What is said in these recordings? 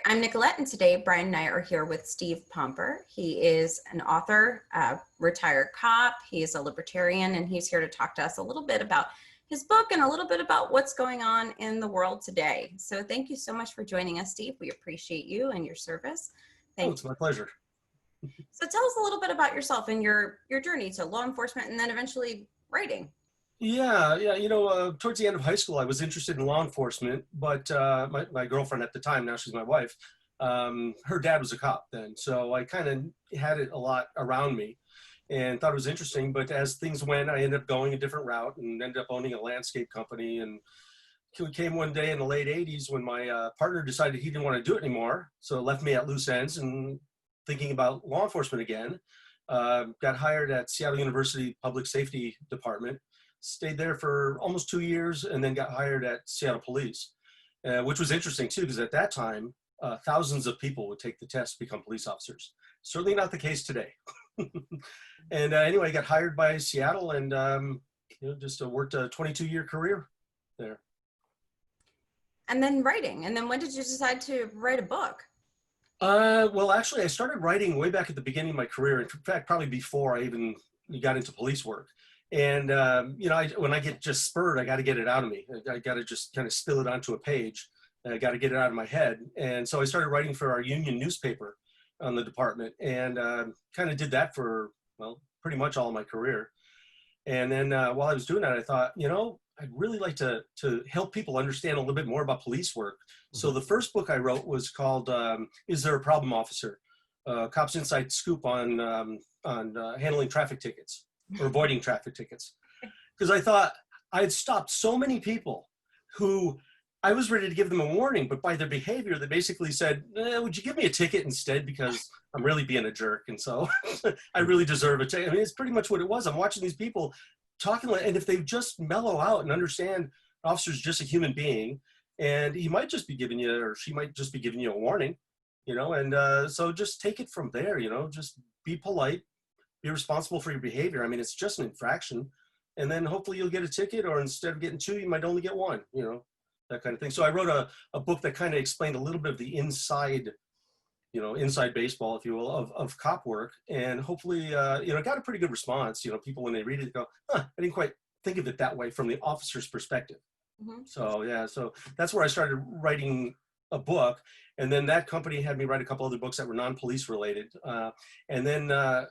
I'm Nicolette, and today Brian and I are here with Steve Pomper. He is an author, a retired cop, he is a libertarian, and he's here to talk to us a little bit about his book and a little bit about what's going on in the world today. So thank you so much for joining us, Steve. We appreciate you and your service. Thank you. It's my pleasure. So tell us a little bit about yourself and your journey to law enforcement and then eventually writing. Yeah. Towards the end of high school, I was interested in law enforcement, but my girlfriend at the time, now she's my wife, her dad was a cop then. So I kind of had it a lot around me and thought it was interesting. But as things went, I ended up going a different route and ended up owning a landscape company. And it came one day in the late 80s when my partner decided he didn't want to do it anymore. So it left me at loose ends and thinking about law enforcement again. Got hired at Seattle University Public Safety Department. Stayed there for almost 2 years and then got hired at Seattle Police, which was interesting too, because at that time, thousands of people would take the test to become police officers. Certainly not the case today. And anyway, I got hired by Seattle and just worked a 22-year career there. And then writing. And then when did you decide to write a book? Well, actually, I started writing way back at the beginning of my career. In fact, probably before I even got into police work. And, when I get just spurred, I got to get it out of me. I got to just kind of spill it onto a page. I got to get it out of my head. And so I started writing for our union newspaper on the department and kind of did that for, well, pretty much all of my career. And then while I was doing that, I thought, I'd really like to help people understand a little bit more about police work. So the first book I wrote was called Is There a Problem, Officer? Cop's Inside Scoop on handling traffic tickets. Or avoiding traffic tickets. Because I thought I'd stopped so many people who I was ready to give them a warning, but by their behavior, they basically said, would you give me a ticket instead? Because I'm really being a jerk. And so I really deserve a ticket. I mean, it's pretty much what it was. I'm watching these people talking, and if they just mellow out and understand an officer's just a human being, and he might just be giving you, or she might just be giving you a warning, and so just take it from there, just be polite. Be responsible for your behavior. I mean, it's just an infraction. And then hopefully you'll get a ticket, or instead of getting two, you might only get one, that kind of thing. So I wrote a book that kind of explained a little bit of the inside baseball, if you will, of cop work. And hopefully, got a pretty good response. People, when they read it, go, I didn't quite think of it that way from the officer's perspective. Mm-hmm. So that's where I started writing a book. And then that company had me write a couple other books that were non-police related. And then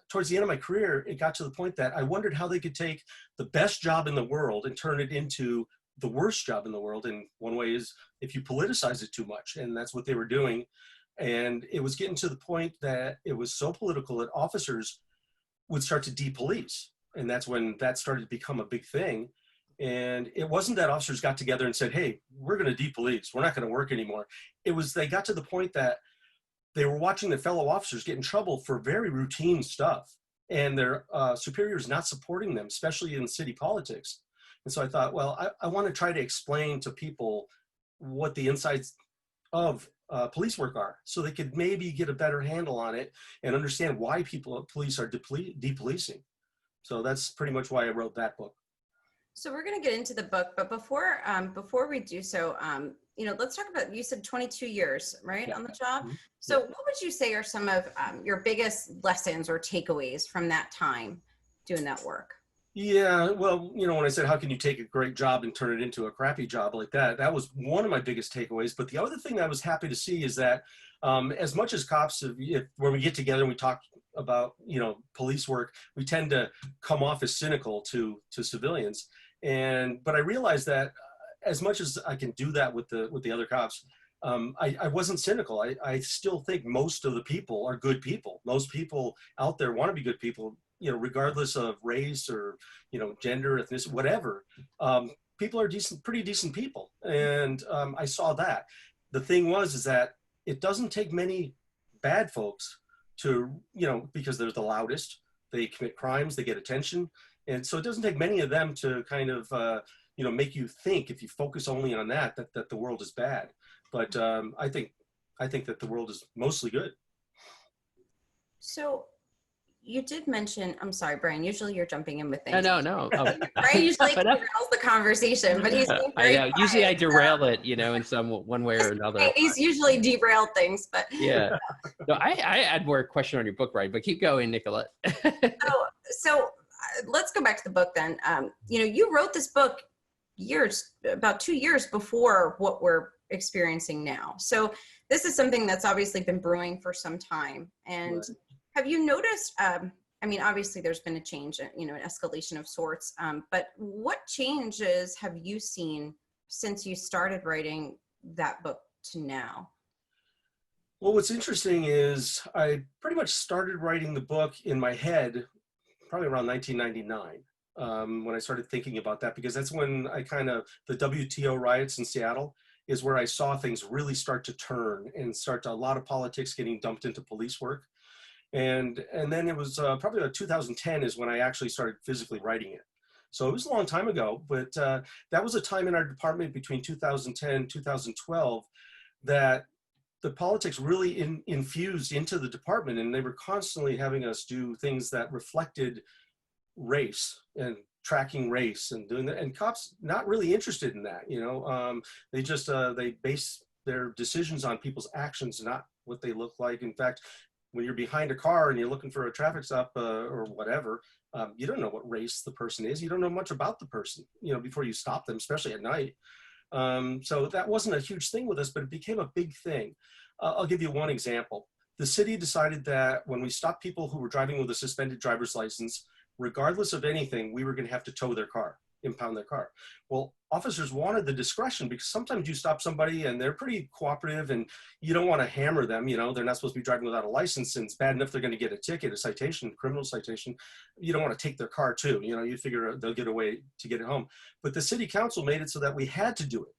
towards the end of my career, it got to the point that I wondered how they could take the best job in the world and turn it into the worst job in the world. And one way is if you politicize it too much. And that's what they were doing. And it was getting to the point that it was so political that officers would start to depolice. And that's when that started to become a big thing. And it wasn't that officers got together and said, hey, we're going to depolice. We're not going to work anymore. It was they got to the point that they were watching their fellow officers get in trouble for very routine stuff. And their superiors not supporting them, especially in city politics. And so I thought, well, I want to try to explain to people what the insides of police work are so they could maybe get a better handle on it and understand why police are depolicing. So that's pretty much why I wrote that book. So we're going to get into the book, but before we do so, let's talk about, you said 22 years, right, on the job. Mm-hmm. So what would you say are some of your biggest lessons or takeaways from that time doing that work? Yeah, well, when I said, how can you take a great job and turn it into a crappy job like that? That was one of my biggest takeaways. But the other thing that I was happy to see is that as much as cops, when we get together and we talk about, police work, we tend to come off as cynical to civilians. But I realized that as much as I can do that with the other cops, I wasn't cynical. I still think most of the people are good people. Most people out there want to be good people, regardless of race or, gender, ethnicity, whatever. People are pretty decent people. And I saw that. The thing is that it doesn't take many bad folks to, because they're the loudest, they commit crimes, they get attention. And so it doesn't take many of them to kind of, make you think, if you focus only on that the world is bad. But I think that the world is mostly good. So you did mention, I'm sorry, Brian, usually you're jumping in with No, things. no, no. Brian usually But derails the conversation, but he's being I very know. Usually I quiet. derail it, you know, in some one way or another. He's usually derailed things, but Yeah. No, I had more question on your book, right? But keep going, Nicolette. let's go back to the book then. You know, you wrote this book about 2 years before what we're experiencing now. So this is something that's obviously been brewing for some time. And Right. have you noticed, I mean, obviously there's been a change, you know, an escalation of sorts, but what changes have you seen since you started writing that book to now? Well, what's interesting is I pretty much started writing the book in my head probably around 1999, when I started thinking about that, because that's when the WTO riots in Seattle is where I saw things really start to turn and a lot of politics getting dumped into police work. And then it was probably about 2010 is when I actually started physically writing it. So it was a long time ago, but that was a time in our department between 2010 and 2012 that the politics really infused into the department, and they were constantly having us do things that reflected race and tracking race and doing that. And cops not really interested in that, you know. They just they base their decisions on people's actions, not what they look like. In fact, when you're behind a car and you're looking for a traffic stop or whatever, you don't know what race the person is. You don't know much about the person, you know, before you stop them, especially at night. So that wasn't a huge thing with us, but it became a big thing. I'll give you one example. The city decided that when we stopped people who were driving with a suspended driver's license, regardless of anything, we were going to have to tow their car, impound their car. Well, officers wanted the discretion because sometimes you stop somebody and they're pretty cooperative and you don't want to hammer them. You know, they're not supposed to be driving without a license, and it's bad enough they're going to get a ticket, a citation, criminal citation. You don't want to take their car too. You know, you figure they'll get away to get it home. But the city council made it so that we had to do it.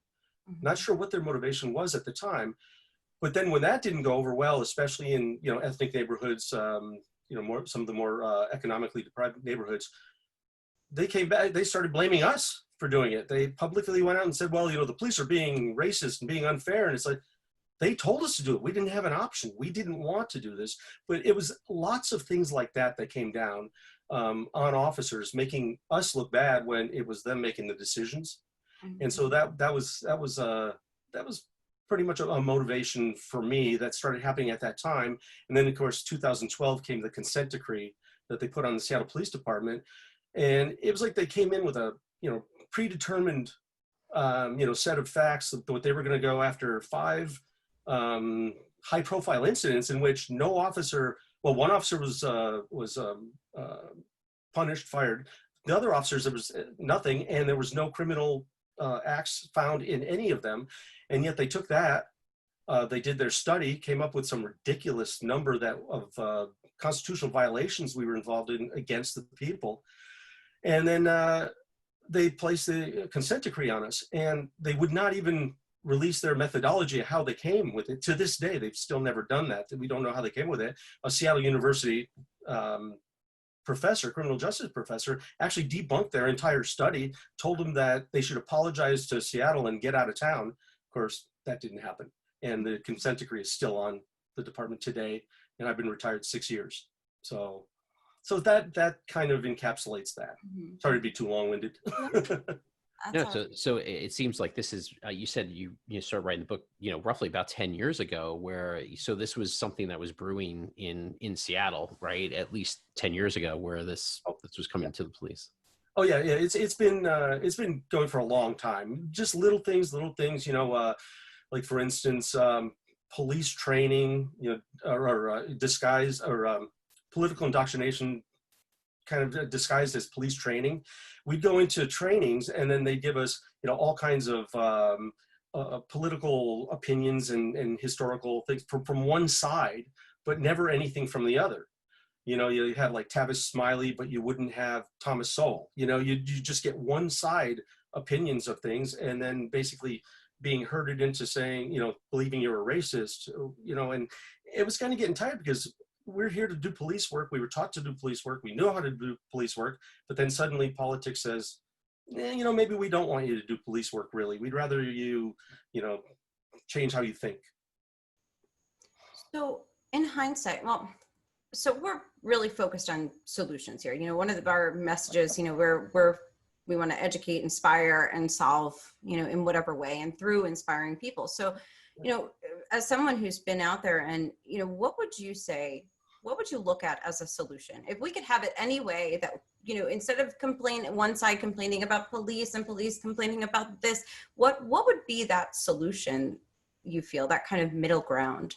Not sure what their motivation was at the time. But then when that didn't go over well, especially in, you know, ethnic neighborhoods, you know, some of the more economically deprived neighborhoods, they came back, they started blaming us for doing it. They publicly went out and said, well, you know, the police are being racist and being unfair. And it's like, they told us to do it. We didn't have an option. We didn't want to do this. But it was lots of things like that that came down on officers, making us look bad when it was them making the decisions. And so that was pretty much a motivation for me that started happening at that time. And then of course, 2012 came the consent decree that they put on the Seattle Police Department. And it was like they came in with a, you know, predetermined, you know, set of facts of what they were going to go after 5 high profile incidents in which no officer, well, one officer was punished, fired. The other officers, there was nothing, and there was no criminal acts found in any of them. And yet they took that, they did their study, came up with some ridiculous number of constitutional violations we were involved in against the people. And then they placed the consent decree on us, and they would not even release their methodology of how they came with it. To this day, they've still never done that. We don't know how they came with it. A Seattle University professor, criminal justice professor, actually debunked their entire study, told them that they should apologize to Seattle and get out of town. Of course, that didn't happen. And the consent decree is still on the department today, and I've been retired 6 years. So that kind of encapsulates that. Sorry to be too long-winded. No, so it seems like this is, you said you started writing the book, you know, roughly about 10 years ago, where, so this was something that was brewing in Seattle, right? At least 10 years ago, where this was coming to the police. Oh yeah. It's been going for a long time. Just little things, you know, like for instance, police training, you know, or disguise, or political indoctrination, kind of disguised as police training. We'd go into trainings and then they give us, you know, all kinds of political opinions and historical things from one side, but never anything from the other. You know, you have like Tavis Smiley, but you wouldn't have Thomas Sowell. You know, you just get one side opinions of things, and then basically being herded into saying, you know, believing you're a racist, you know. And it was kind of getting tired because we're here to do police work. We were taught to do police work. We know how to do police work, but then suddenly politics says, you know, maybe we don't want you to do police work really. We'd rather you know, change how you think. So in hindsight, well, so we're really focused on solutions here. One of our messages, we want to educate, inspire, and solve, in whatever way and through inspiring people. So, as someone who's been out there and, what would you say, what would you look at as a solution? If we could have it any way that, instead of one side complaining about police and police complaining about this, what would be that solution, you feel, that kind of middle ground?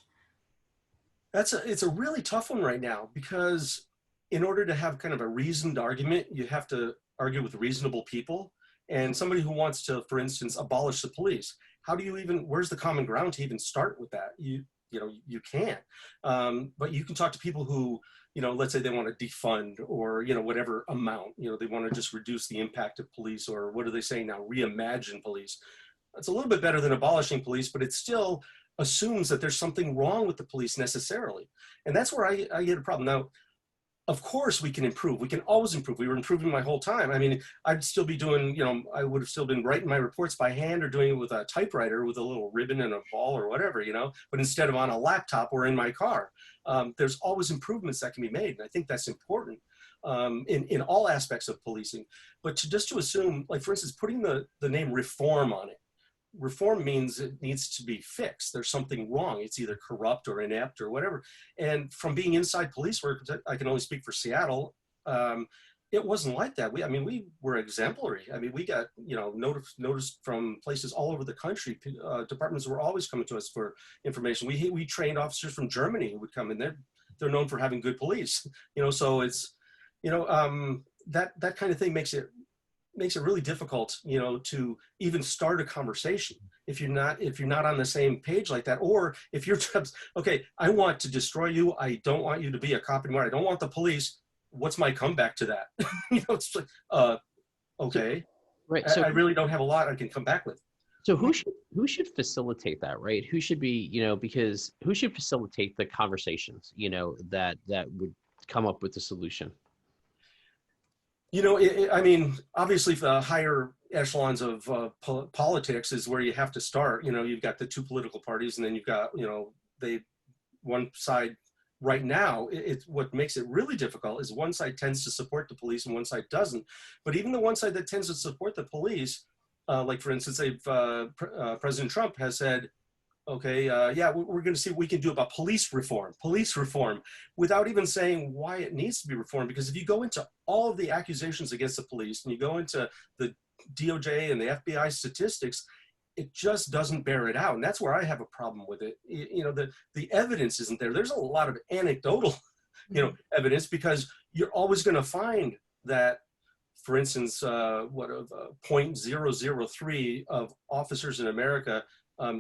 It's a really tough one right now, because in order to have kind of a reasoned argument, you have to argue with reasonable people. And somebody who wants to, for instance, abolish the police, where's the common ground to even start with that? You can't. But you can talk to people who, let's say they want to defund, or, whatever amount, they want to just reduce the impact of police, or what are they saying now? Reimagine police. That's a little bit better than abolishing police, but it still assumes that there's something wrong with the police necessarily. And that's where I get a problem. Now, of course we can improve. We can always improve. We were improving my whole time. I mean, I'd still be doing, I would have still been writing my reports by hand, or doing it with a typewriter with a little ribbon and a ball or whatever, but instead of on a laptop or in my car. There's always improvements that can be made. And I think that's important in all aspects of policing. But just to assume, like, for instance, putting the name reform on it, reform means it needs to be fixed. There's something wrong. It's either corrupt or inept or whatever. And from being inside police work, I can only speak for Seattle. It wasn't like that. We were exemplary. I mean, we got, noticed from places all over the country. Departments were always coming to us for information. We trained officers from Germany who would come in. They're known for having good police. So it's, that kind of thing makes it really difficult, to even start a conversation if you're not on the same page like that. Or if you're just, okay, I want to destroy you. I don't want you to be a cop anymore. I don't want the police. What's my comeback to that? It's like, okay, right. So I really don't have a lot I can come back with. So who should facilitate that, right? Who should be, because who should facilitate the conversations, that would come up with the solution? Obviously the higher echelons of politics is where you have to start. You've got the two political parties, and then you've got, one side right now. It's what makes it really difficult is one side tends to support the police and one side doesn't. But even the one side that tends to support the police, like for instance, President Trump has said, okay, we're going to see what we can do about police reform, without even saying why it needs to be reformed. Because if you go into all of the accusations against the police, and you go into the DOJ and the FBI statistics, it just doesn't bear it out. And that's where I have a problem with it. The evidence isn't there. There's a lot of anecdotal, evidence, because you're always going to find that, for instance, 0.003 of officers in America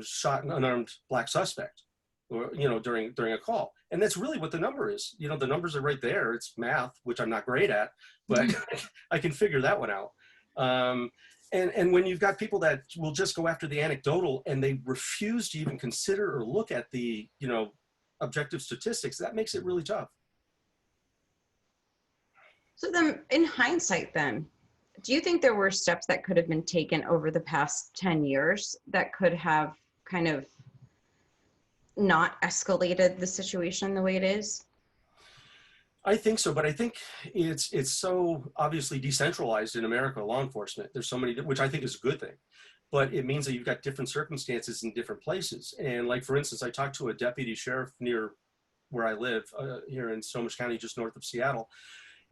shot an unarmed black suspect, or during a call. And that's really what the number is. The numbers are right there. It's math, which I'm not great at, but I can figure that one out. And when you've got people that will just go after the anecdotal, and they refuse to even consider or look at the objective statistics, that makes it really tough. So then, in hindsight, then, do you think there were steps that could have been taken over the past 10 years that could have kind of not escalated the situation the way it is? I think so, but I think it's so obviously decentralized in America, law enforcement. There's so many, which I think is a good thing, but it means that you've got different circumstances in different places. And like, for instance, I talked to a deputy sheriff near where I live, here in Snohomish County, just north of Seattle.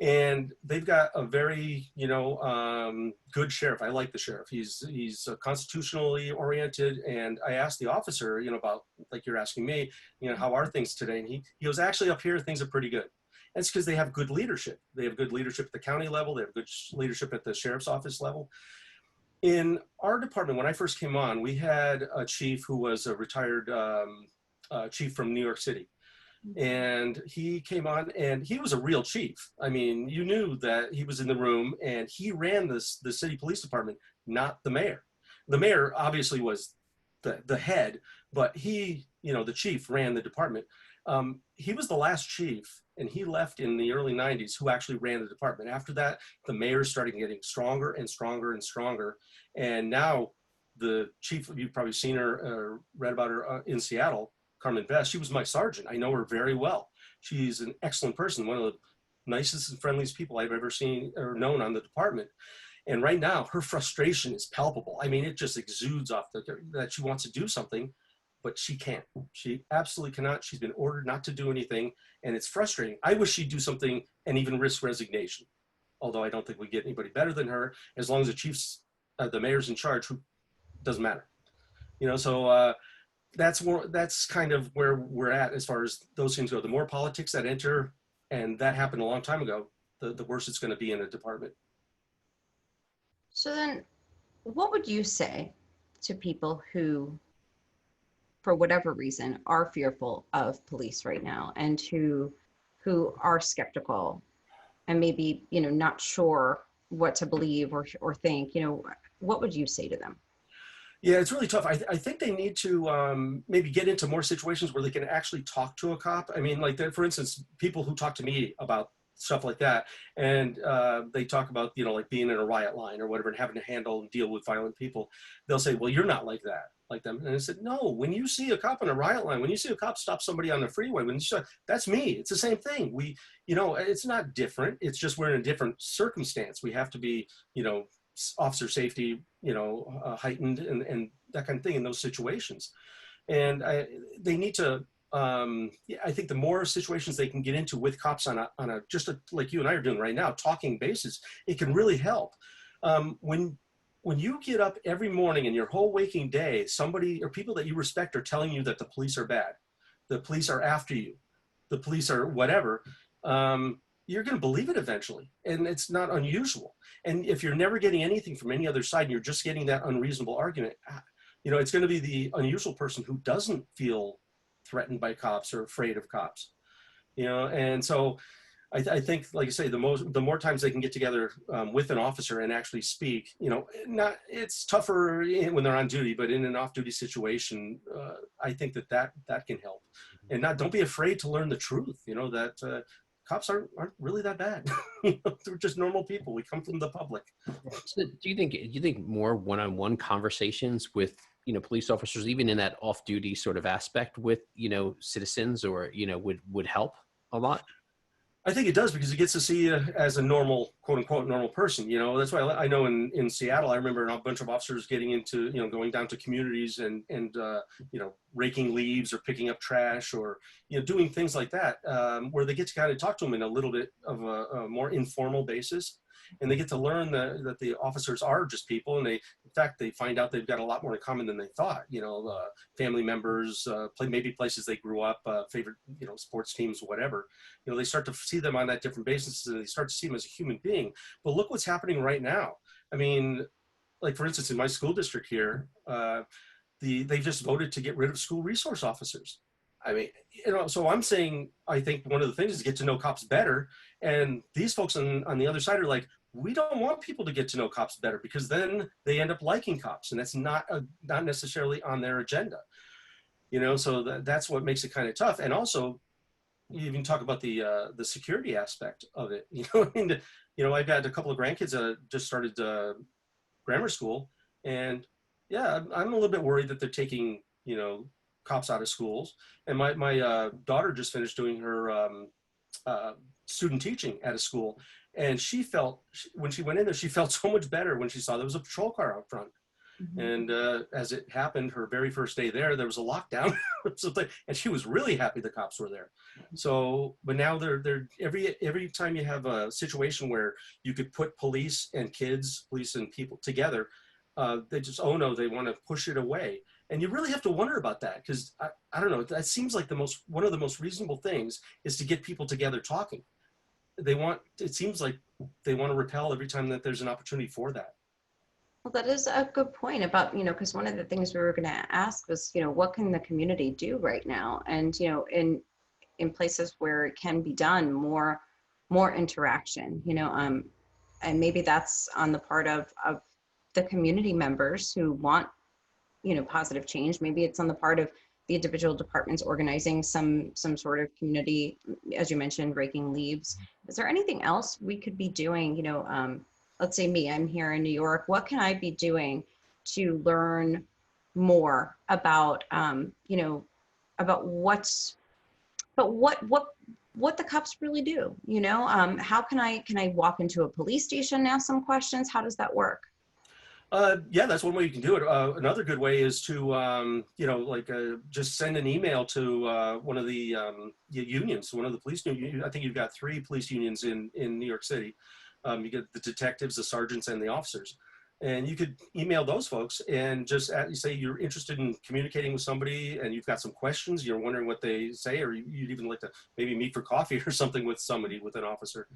And they've got a very, good sheriff. I like the sheriff. He's constitutionally oriented. And I asked the officer, about, like you're asking me, how are things today? And he goes, actually up here, things are pretty good. And it's because they have good leadership. They have good leadership at the county level. They have good leadership at the sheriff's office level. In our department, when I first came on, we had a chief who was a retired chief from New York City. And he came on, and he was a real chief. I mean, you knew that he was in the room, and he ran the city police department, not the mayor. The mayor obviously was the head, but he, the chief, ran the department. He was the last chief, and he left in the early 90s, who actually ran the department. After that, the mayor started getting stronger and stronger and stronger. And now the chief, you've probably seen her, read about her in Seattle, Carmen Best, she was my sergeant. I know her very well. She's an excellent person, one of the nicest and friendliest people I've ever seen or known on the department. And right now, her frustration is palpable. I mean, it just exudes off that she wants to do something, but she can't. She absolutely cannot. She's been ordered not to do anything, and it's frustrating. I wish she'd do something and even risk resignation, although I don't think we get anybody better than her, as long as the chief's, the mayor's in charge, who doesn't matter. So that's kind of where we're at as far as those things go. The more politics that enter, and that happened a long time ago, the worse it's going to be in a department. So then, what would you say to people who, for whatever reason, are fearful of police right now, and who are skeptical and maybe, not sure what to believe or think? What would you say to them? Yeah, it's really tough. I think they need to maybe get into more situations where they can actually talk to a cop. I mean, like, for instance, people who talk to me about stuff like that, and they talk about, like being in a riot line or whatever and having to handle and deal with violent people. They'll say, well, you're not like that, like them. And I said, no, when you see a cop in a riot line, when you see a cop stop somebody on the freeway, that's me. It's the same thing. It's not different. It's just we're in a different circumstance. We have to be, officer safety, heightened and that kind of thing in those situations. And they need to, I think the more situations they can get into with cops on a like you and I are doing right now, talking basis, it can really help. When you get up every morning in your whole waking day, somebody or people that you respect are telling you that the police are bad, the police are after you, the police are whatever, you're going to believe it eventually. And it's not unusual. And if you're never getting anything from any other side and you're just getting that unreasonable argument, it's going to be the unusual person who doesn't feel threatened by cops or afraid of cops, and so I think, like I say, the more times they can get together with an officer and actually speak, it's tougher when they're on duty, but in an off-duty situation, I think that can help. And don't be afraid to learn the truth, that cops aren't really that bad. They're just normal people. We come from the public. So do you think more one-on-one conversations with, police officers, even in that off-duty sort of aspect with, citizens or, would help a lot? I think it does, because it gets to see you as a normal, quote unquote, normal person. That's why I know in Seattle, I remember a bunch of officers getting into, going down to communities and raking leaves or picking up trash or, doing things like that, where they get to kind of talk to them in a little bit of a more informal basis. And they get to learn that the officers are just people, and in fact, they find out they've got a lot more in common than they thought. Family members, maybe places they grew up, favorite, sports teams, whatever. They start to see them on that different basis, and they start to see them as a human being. But look what's happening right now. I mean, like, for instance, in my school district here, they just voted to get rid of school resource officers. I mean, so I'm saying, I think one of the things is to get to know cops better. And these folks on the other side are like, we don't want people to get to know cops better, because then they end up liking cops, and that's not necessarily on their agenda. So that's what makes it kind of tough. And also, you even talk about the security aspect of it. I've got a couple of grandkids that just started grammar school, and yeah, I'm a little bit worried that they're taking cops out of schools. And my daughter just finished doing her student teaching at a school, and she felt, when she went in there, she felt so much better when she saw there was a patrol car out front. Mm-hmm. And as it happened, her very first day there was a lockdown, and she was really happy the cops were there. So, but now they're every time you have a situation where you could put police and people together, they just, oh no, they want to push it away. And you really have to wonder about that, because I don't know, that seems like one of the most reasonable things is to get people together talking. It seems like they want to repel every time that there's an opportunity for that. Well, that is a good point about, because one of the things we were going to ask was, what can the community do right now? And, in places where it can be done, more interaction, and maybe that's on the part of the community members who want, positive change. Maybe it's on the part of the individual departments organizing some sort of community, as you mentioned, raking leaves. Is there anything else we could be doing? Let's say I'm here in New York. What can I be doing to learn more about, about what what the cops really do. You know, how can I walk into a police station and ask some questions? How does that work? Yeah, that's one way you can do it. Another good way is to, you know, like just send an email to one of the unions, one of the police unions. I think you've got 3 police unions in New York City. You get the detectives, the sergeants, and the officers. And you could email those folks and just you say you're interested in communicating with somebody and you've got some questions, you're wondering what they say, or you'd even like to maybe meet for coffee or something with somebody, with an officer.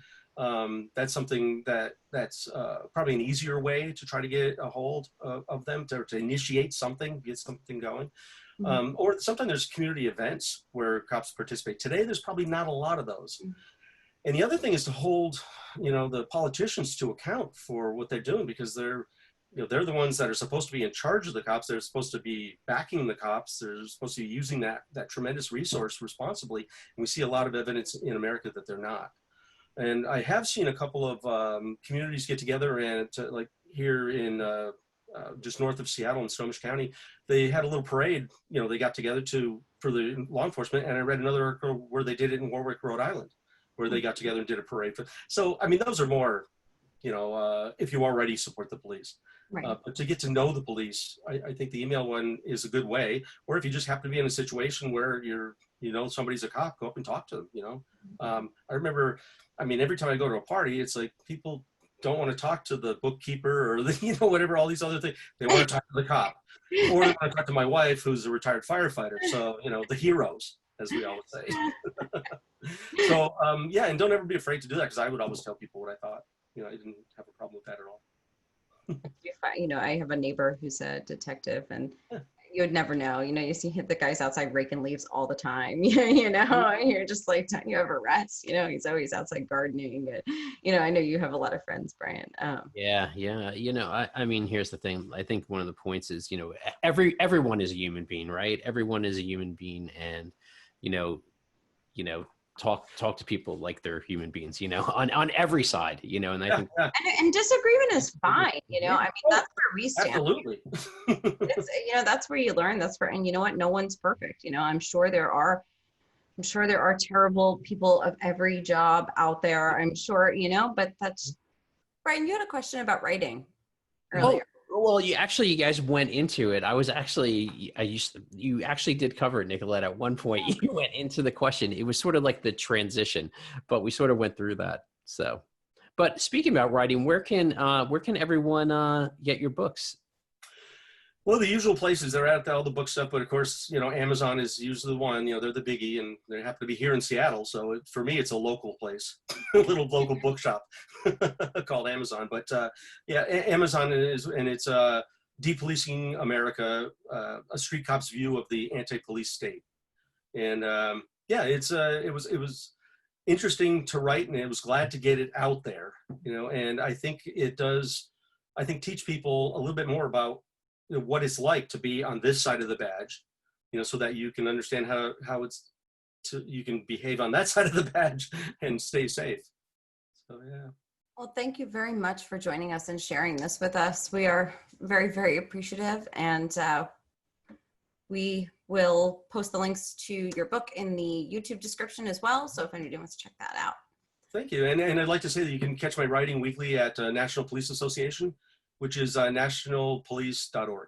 That's something that's probably an easier way to try to get a hold of them, to initiate something, get something going. Or sometimes there's community events where cops participate. Today, there's probably not a lot of those. And the other thing is to hold, you know, the politicians to account for what they're doing, because they're, you know, they're the ones that are supposed to be in charge of the cops. They're supposed to be backing the cops. They're supposed to be using that tremendous resource responsibly. And we see a lot of evidence in America that they're not. And I have seen a couple of communities get together, and like here in just north of Seattle in Snohomish County, they had a little parade. You know, they got together for the law enforcement. And I read another article where they did it in Warwick, Rhode Island, where they got together and did a parade. So, I mean, those are more, you know, if you already support the police. Right. But to get to know the police, I think the email one is a good way. Or if you just happen to be in a situation where you know, somebody's a cop, go up and talk to them, you know. I remember, I mean, every time I go to a party, it's like people don't want to talk to the bookkeeper or the, you know, whatever, all these other things. They want to talk to the cop. Or they want to talk to my wife, who's a retired firefighter. So, you know, the heroes, as we always say. So, yeah, and don't ever be afraid to do that, because I would always tell people what I thought. You know, I didn't have a problem with that at all. You know, I have a neighbor who's a detective, and you would never know. You know, you see the guys outside raking leaves all the time. You know, and you're just like, don't you have a rest? You know, he's always outside gardening. And, you know, I know you have a lot of friends, Brian. Yeah. You know, I mean, here's the thing. I think one of the points is, you know, everyone is a human being, right? Everyone is a human being, and you know, talk to people like they're human beings, you know, on every side, you know, and I think and disagreement is fine, you know. I mean, that's where we stand. Absolutely. You know, that's where you learn. And you know what? No one's perfect. You know, I'm sure there are terrible people of every job out there. I'm sure, you know, but that's Brian, you had a question about writing earlier. Well, you guys went into it. You actually did cover it, Nicolette. At one point, you went into the question. It was sort of like the transition, but we sort of went through that. So, but speaking about writing, where can everyone get your books? Well, the usual places, they're at all the book stuff, but of course, you know, Amazon is usually the one. You know, they're the biggie, and they happen to be here in Seattle. So for me, it's a local place, a little local bookshop called Amazon. But yeah, Amazon it's Depolicing America, a street cop's view of the anti-police state. And yeah, it was interesting to write, and I was glad to get it out there. You know, and I think it does, teach people a little bit more about, you know, what it's like to be on this side of the badge, you know, so that you can understand how you can behave on that side of the badge and stay safe. So, yeah. Well, thank you very much for joining us and sharing this with us. We are very, very appreciative, and we will post the links to your book in the YouTube description as well. So if anybody wants to check that out. Thank you. And I'd like to say that you can catch my writing weekly at National Police Association, which is nationalpolice.org.